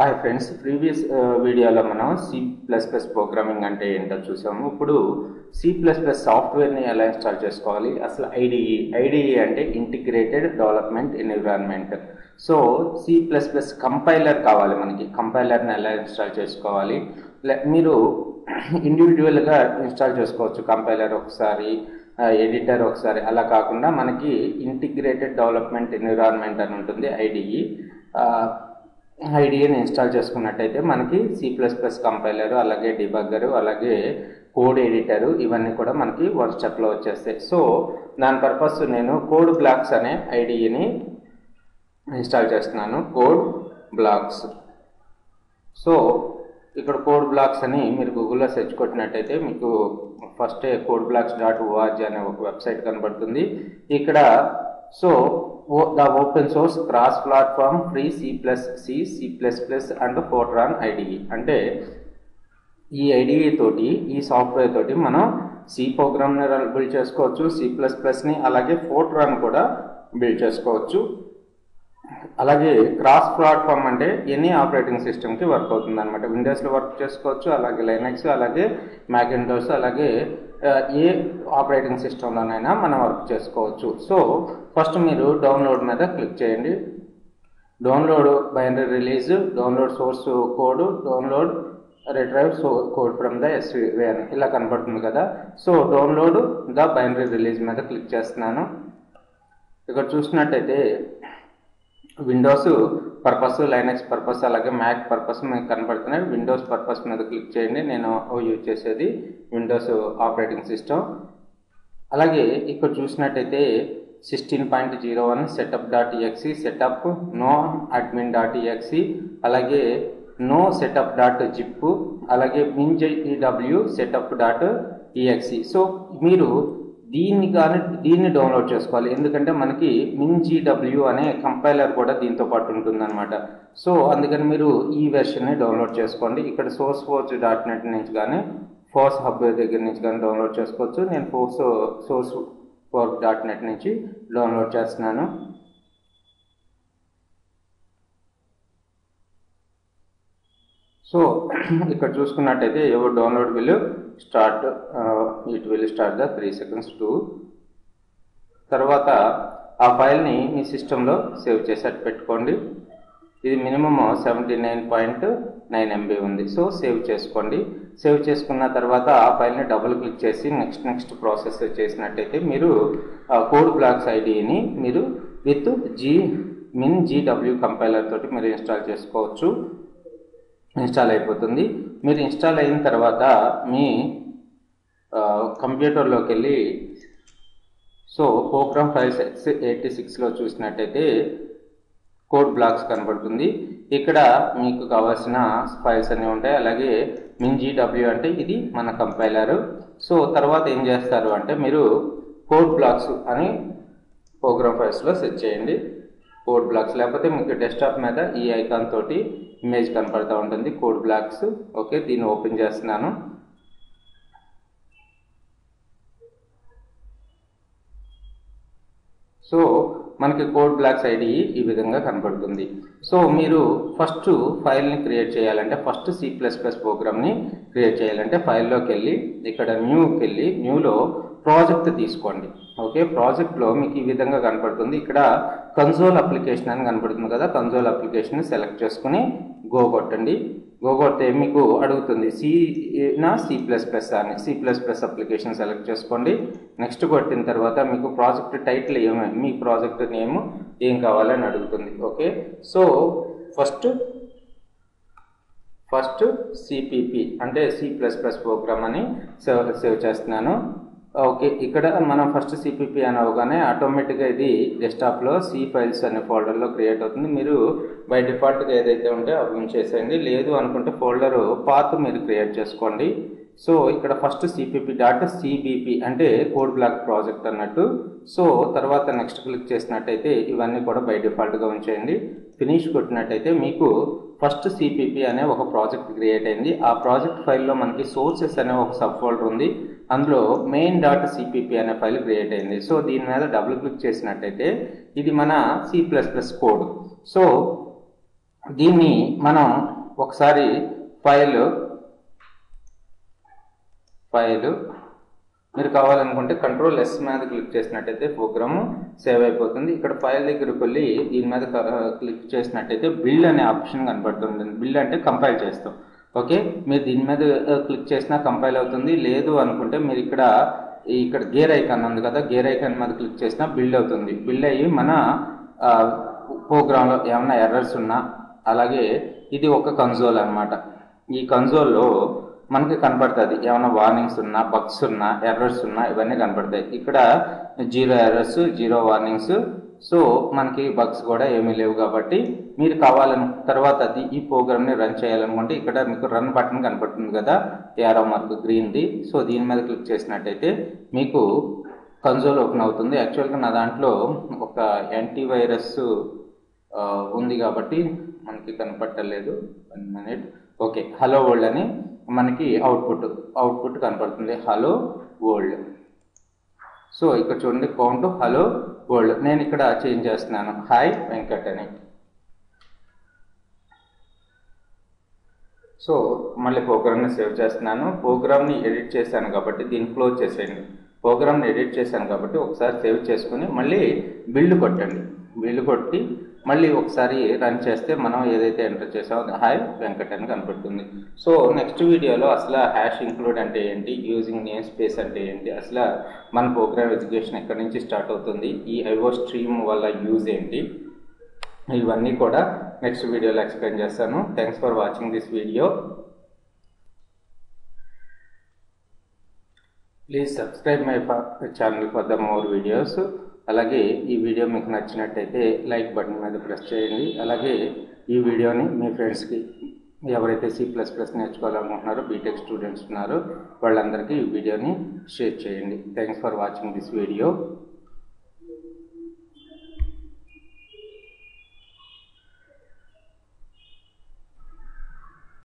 Hi friends, previous వీడియోలో మనం C++ programming అంటే ఏంటో చూసాము. ఇప్పుడు C++ సాఫ్ట్వేర్ని ఎలా ఇన్స్టాల్ చేసుకోవాలి, అసలు ఐడిఈ అంటే integrated development environment. So C++ compiler కావాలి మనకి. కంపైలర్ని ఎలా ఇన్స్టాల్ చేసుకోవాలి, మీరు ఇండివిజువల్గా ఇన్స్టాల్ చేసుకోవచ్చు. కంపైలర్ ఒకసారి, ఎడిటర్ ఒకసారి, అలా కాకుండా మనకి ఇంటిగ్రేటెడ్ డెవలప్మెంట్ ఎన్విరాన్మెంట్ అని ఉంటుంది ఐడిఈని ఇన్స్టాల్ చేసుకున్నట్టయితే మనకి C++ కంపైలరు, అలాగే డిబగ్గరు, అలాగే కోడ్ ఎడిటరు ఇవన్నీ కూడా మనకి వన్ స్టెప్లో వచ్చేస్తాయి. సో దాని పర్పస్ నేను కోడ్ బ్లాక్స్ అనే ఐడిఈని ఇన్స్టాల్ చేస్తున్నాను. Code blocks. సో ఇక్కడ కోడ్ బ్లాక్స్ అని మీరు గూగుల్లో సెర్చ్ కొట్టినట్టయితే మీకు ఫస్ట్ codeblocks.org అనే ఒక వెబ్సైట్ కనబడుతుంది. ఇక్కడ so the open source cross platform free C++ and Fortran IDE అంటే ఈ ఐడిఈ తోటి, ఈ సాఫ్ట్వేర్ తోటి మనం సి ప్రోగ్రామ్ని బిల్డ్ చేసుకోవచ్చు, C++ని, అలాగే ఫోర్ట్రాన్ కూడా బిల్డ్ చేసుకోవచ్చు. అలాగే క్రాస్ ప్లాట్ఫామ్ అంటే ఎనీ ఆపరేటింగ్ సిస్టమ్కి వర్క్ అవుతుంది అనమాట. విండోస్లో వర్క్ చేసుకోవచ్చు, అలాగే లైనక్స్, అలాగే మ్యాకింటోష్, అలాగే ఏ ఆపరేటింగ్ సిస్టంలోనైనా మనం వర్క్ చేసుకోవచ్చు. సో ఫస్ట్ మీరు డౌన్లోడ్ మీద క్లిక్ చేయండి. Download binary release, download source code, download retrieve code from the SVN ఇలా కనబడుతుంది కదా. So download the binary release మీద క్లిక్ చేస్తున్నాను. ఇక్కడ చూసినట్టయితే విండోస్ పర్పస్, లైనక్స్ పర్పస్, అలాగే మ్యాక్ పర్పస్ మీకు కనబడుతున్నాయి. విండోస్ పర్పస్ మీద క్లిక్ చేయండి. నేను యూజ్ చేసేది విండోస్ ఆపరేటింగ్ సిస్టమ్. అలాగే ఇక్కడ చూసినట్టయితే 16.01 setup.exe, సెటప్ నో admin.exe, అలాగే నో setup.zip, అలాగే minjw setup.exe. సో మీరు దీన్ని డౌన్లోడ్ చేసుకోవాలి, ఎందుకంటే మనకి minjw అనే కంపైలర్ కూడా దీంతో పాటు ఉంటుంది అనమాట. సో అందుకని మీరు ఈ వెర్షన్ని డౌన్లోడ్ చేసుకోండి. ఇక్కడ sourceforge.net నుంచి కానీ ఫోర్స్ హబ్ దగ్గర నుంచి కానీ డౌన్లోడ్ చేసుకోవచ్చు. నేను sourceforge.net నుంచి డౌన్లోడ్ చేస్తున్నాను. సో ఇక్కడ చూసుకున్నట్టయితే ఎవరు download will start, it will start the 3 seconds to. తర్వాత ఆ ఫైల్ని మీ సిస్టంలో సేవ్ చేసేట్టు పెట్టుకోండి. ఇది మినిమమ్ 79.9 MB ఉంది. సో సేవ్ చేసుకోండి. సేవ్ చేసుకున్న తర్వాత ఆ ఫైల్ని డబుల్ క్లిక్ చేసి నెక్స్ట్ ప్రాసెస్ చేసినట్టయితే మీరు కోడ్ బ్లాక్స్ ఐడిని మీరు విత్ minjw కంపైలర్ తోటి మీరు ఇన్స్టాల్ చేసుకోవచ్చు. ఇన్స్టాల్ అయిపోతుంది. మీరు ఇన్స్టాల్ అయిన తర్వాత మీ కంప్యూటర్లోకి వెళ్ళి సో ప్రోగ్రామ్ ఫైల్స్ x86లో చూసినట్టయితే కోడ్ బ్లాక్స్ కనబడుతుంది. ఇక్కడ మీకు కావాల్సిన ఫైల్స్ అన్నీ ఉంటాయి. అలాగే minjw అంటే ఇది మన కంపైలరు. సో తర్వాత ఏం చేస్తారు అంటే మీరు కోడ్ బ్లాక్స్ అని ప్రోగ్రామ్ ఫైల్స్లో సెర్చ్ చేయండి. కోడ్ బ్లాక్స్, లేకపోతే మీకు డెస్క్టాప్ మీద ఈ ఐకాన్ తోటి ఇమేజ్ కనపడుతూ ఉంటుంది కోడ్ బ్లాక్స్. ఓకే, దీన్ని ఓపెన్ చేస్తున్నాను. సో మనకి కోడ్ బ్లాక్స్ ఐడి ఈ విధంగా కనబడుతుంది. సో మీరు ఫస్ట్ ఫైల్ని క్రియేట్ చేయాలంటే, ఫస్ట్ C++ ప్రోగ్రామ్ని క్రియేట్ చేయాలంటే ఫైల్లోకి వెళ్ళి ఇక్కడ న్యూకి వెళ్ళి న్యూలో ప్రాజెక్ట్ తీసుకోండి. ఓకే, ప్రాజెక్ట్లో మీకు ఈ విధంగా కనపడుతుంది. ఇక్కడ కన్సోల్ అప్లికేషన్ అని కనపడుతుంది కదా. కన్సోల్ అప్లికేషన్ సెలెక్ట్ చేసుకుని గో కొట్టండి. గో కొడితే మీకు అడుగుతుంది C అని. C++ అప్లికేషన్ సెలెక్ట్ చేసుకోండి. నెక్స్ట్ కొట్టిన తర్వాత మీకు ప్రాజెక్ట్ టైటిల్ ఏమేమి, మీ ప్రాజెక్ట్ నేమ్ ఏం కావాలని అడుగుతుంది. ఓకే, సో ఫస్ట్ CPP అంటే C++ ప్రోగ్రామ్ అని సేవ్ చేస్తున్నాను. ఓకే, ఇక్కడ మనం ఫస్ట్ CPP అని అవగానే ఆటోమేటిక్గా ఇది డెస్క్టాప్లో C ఫైల్స్ అనే ఫోల్డర్లో క్రియేట్ అవుతుంది. మీరు బై డిఫాల్ట్గా ఏదైతే ఉంటే అవి ఉంచేసేయండి. లేదు అనుకుంటే ఫోల్డర్ పాత్ మీరు క్రియేట్ చేసుకోండి. సో ఇక్కడ ఫస్ట్ cpp.cbp అంటే కోడ్ బ్లాక్ ప్రాజెక్ట్ అన్నట్టు. సో తర్వాత నెక్స్ట్ క్లిక్ చేసినట్టయితే ఇవన్నీ కూడా బై డిఫాల్ట్గా ఉంచేయండి. ఫినిష్ కొట్టినట్టయితే మీకు ఫస్ట్ CPP అనే ఒక ప్రాజెక్ట్ క్రియేట్ అయింది. ఆ ప్రాజెక్ట్ ఫైల్లో మనకి సోర్సెస్ అనే ఒక సబ్ ఫోల్డర్ ఉంది. అందులో main.cpp అనే ఫైల్ క్రియేట్ అయింది. సో దీని మీద డబుల్ క్లిక్ చేసినట్టయితే ఇది మన C++ కోడ్. సో దీన్ని మనం ఒకసారి ఫైల్ మీరు కావాలనుకుంటే Ctrl+S మీద క్లిక్ చేసినట్టయితే ప్రోగ్రాము సేవ్ అయిపోతుంది. ఇక్కడ ఫైల్ దగ్గరికి వెళ్ళి దీని మీద క్లిక్ చేసినట్టయితే బిల్డ్ అనే ఆప్షన్ కనబడుతుంది. బిల్డ్ అంటే కంపైల్ చేస్తాం. ఓకే, మీరు దీని మీద క్లిక్ చేసినా కంపైల్ అవుతుంది. లేదు అనుకుంటే మీరు ఇక్కడ గేర్ ఐకాన్ ఉంది కదా, గేర్ ఐకాన్ మీద క్లిక్ చేసినా బిల్డ్ అవుతుంది. బిల్డ్ అయ్యి మన ప్రోగ్రాంలో ఏమైనా ఎర్రర్స్ ఉన్నా, అలాగే ఇది ఒక కన్సోల్ అన్నమాట. ఈ కన్సోల్లో మనకి కనపడుతుంది ఏమైనా వార్నింగ్స్ ఉన్నా, బగ్స్ ఉన్నా, ఎర్రర్స్ ఉన్నా ఇవన్నీ కనపడతాయి. ఇక్కడ 0 ఎర్రర్స్, 0 వార్నింగ్స్. సో మనకి బగ్స్ కూడా ఏమీ లేవు. కాబట్టి మీరు కావాలని తర్వాత ఈ ప్రోగ్రామ్ని రన్ చేయాలనుకుంటే ఇక్కడ మీకు రన్ బటన్ కనపడుతుంది కదా, యారో మార్క్ గ్రీన్ది. సో దీని మీద క్లిక్ చేసినట్టయితే మీకు కన్సోల్ ఓపెన్ అవుతుంది. యాక్చువల్గా నా దాంట్లో ఒక యాంటీవైరస్ ఉంది కాబట్టి మనకి కనపట్టలేదు. 1 minute. ఓకే, హలో వరల్డ్ అని మనకి అవుట్పుట్ కనపడుతుంది, హలో వరల్డ్. సో ఇక్కడ చూడండి, కౌంట్ హలో వరల్డ్. నేను ఇక్కడ చేంజ్ చేస్తున్నాను, హాయ్ వెంకట్ అని. సో మళ్ళీ ప్రోగ్రామ్ని సేవ్ చేస్తున్నాను. ప్రోగ్రామ్ని ఎడిట్ చేశాను కాబట్టి దీన్ని క్లోజ్ చేసేయండి. ప్రోగ్రామ్ని ఎడిట్ చేశాను కాబట్టి ఒకసారి సేవ్ చేసుకుని మళ్ళీ బిల్డ్ కొట్టండి. బిల్డ్ కొట్టి మళ్ళీ ఒకసారి రన్ చేస్తే మనం ఏదైతే ఎంటర్ చేసామో హాయ్ వెంకట్ అని కనపడుతుంది. సో నెక్స్ట్ వీడియోలో అసలు హ్యాష్ ఇంక్లూడ్ అంటే ఏంటి, యూజింగ్ నేమ్ స్పేస్ అంటే ఏంటి, అసలు మన ప్రోగ్రామ్ ఎగ్జిక్యూషన్ ఎక్కడి నుంచి స్టార్ట్ అవుతుంది, ఈ ఐఓ స్ట్రీమ్ వల్ల యూజ్ ఏంటి, ఇవన్నీ కూడా నెక్స్ట్ వీడియోలో ఎక్స్ప్లెయిన్ చేస్తాను. Thanks for watching this video. Please subscribe my channel for the more videos. అలాగే ఈ వీడియో మీకు నచ్చినట్టయితే లైక్ బటన్ మీద ప్రెస్ చేయండి. అలాగే ఈ వీడియోని మీ ఫ్రెండ్స్కి, ఎవరైతే C++ నేర్చుకోవాలనుకుంటున్నారో, బీటెక్ స్టూడెంట్స్ ఉన్నారో వాళ్ళందరికీ ఈ వీడియోని షేర్ చేయండి. Thanks for watching this video.